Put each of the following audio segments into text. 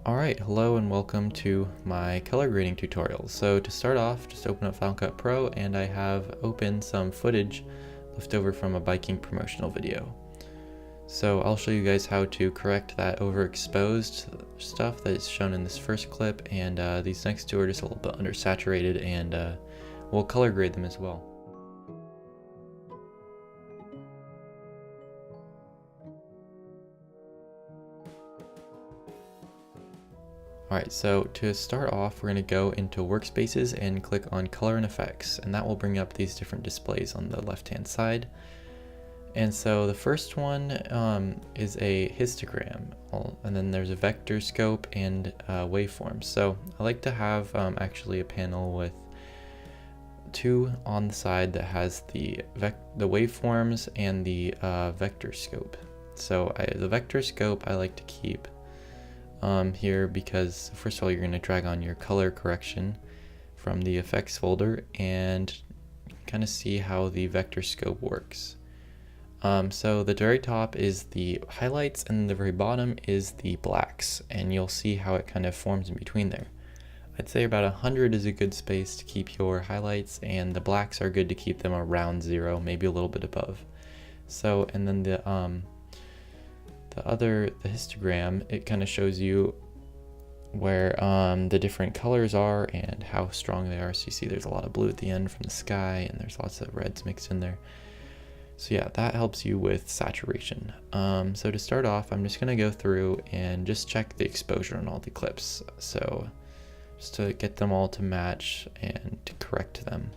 Alright, hello and welcome to my color grading tutorial. So to start off, just open up Final Cut Pro and I have opened some footage left over from a biking promotional video. So I'll show you guys how to correct that overexposed stuff that is shown in this first clip, and these next two are just a little bit undersaturated, and we'll color grade them as well. Alright, so to start off, we're going to go into workspaces and click on color and effects, and that will bring up these different displays on the left hand side. And so the first one is a histogram, and then there's a vector scope and waveforms. So I like to have actually a panel with two on the side that has the waveforms and the vector scope. So the vector scope I like to keep here because first of all, you're going to drag on your color correction from the effects folder and kind of see how the vector scope works. So the very top is the highlights and the very bottom is the blacks, and you'll see how it kind of forms in between there. I'd say about 100 is a good space to keep your highlights, and the blacks are good to keep them around 0, maybe a little bit above. So, and then the histogram, it kind of shows you where the different colors are and how strong they are. So you see there's a lot of blue at the end from the sky, and there's lots of reds mixed in there. So yeah, that helps you with saturation. So to start off, I'm just going to go through and just check the exposure on all the clips. So just to get them all to match and to correct them.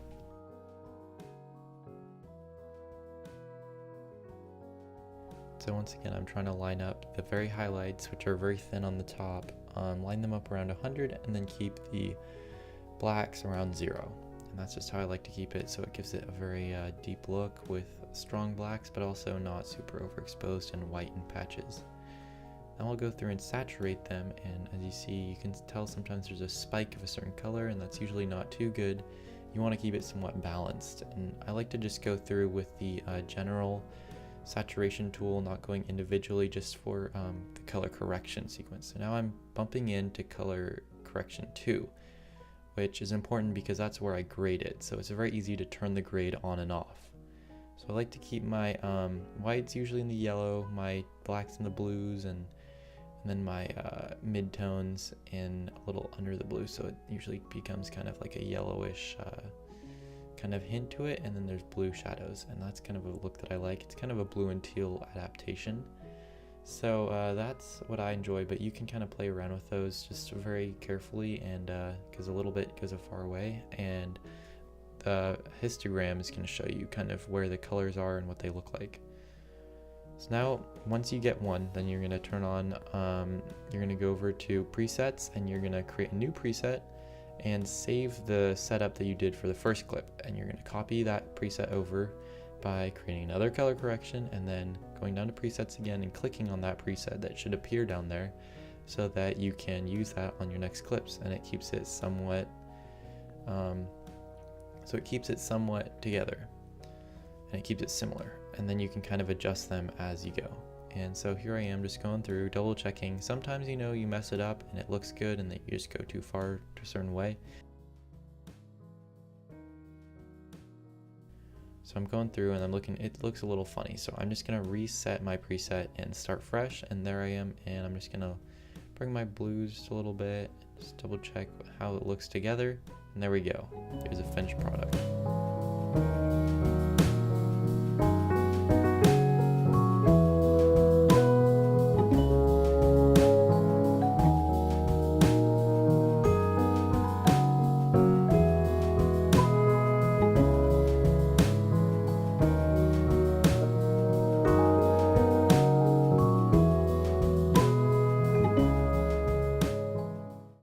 So once again, I'm trying to line up the very highlights, which are very thin on the top, line them up around 100, and then keep the blacks around 0. And that's just how I like to keep it, so it gives it a very deep look with strong blacks, but also not super overexposed and white in patches. Now I'll go through and saturate them, and as you see, you can tell sometimes there's a spike of a certain color, and that's usually not too good. You want to keep it somewhat balanced, and I like to just go through with the general saturation tool, not going individually, just for the color correction sequence. So now I'm bumping into color correction 2, which is important because that's where I grade it. So it's very easy to turn the grade on and off. So I like to keep my whites usually in the yellow, my blacks in the blues, and then my midtones in a little under the blue. So it usually becomes kind of like a yellowish kind of hint to it, and then there's blue shadows, and that's kind of a look that I like. It's kind of a blue and teal adaptation. So that's what I enjoy, but you can kind of play around with those just very carefully, and because a little bit goes a far away, and the histogram is going to show you kind of where the colors are and what they look like. So now once you get one, then you're going to turn on, you're going to go over to presets, and you're going to create a new preset and save the setup that you did for the first clip, and you're going to copy that preset over by creating another color correction and then going down to presets again and clicking on that preset that should appear down there so that you can use that on your next clips, and it keeps it somewhat together, and it keeps it similar, and then you can kind of adjust them as you go. And so here I am just going through, double checking. Sometimes you mess it up and it looks good and then you just go too far to a certain way. So I'm going through and I'm looking, it looks a little funny. So I'm just gonna reset my preset and start fresh, and there I am, and I'm just gonna bring my blues just a little bit, just double check how it looks together, and there we go. Here's a finished product.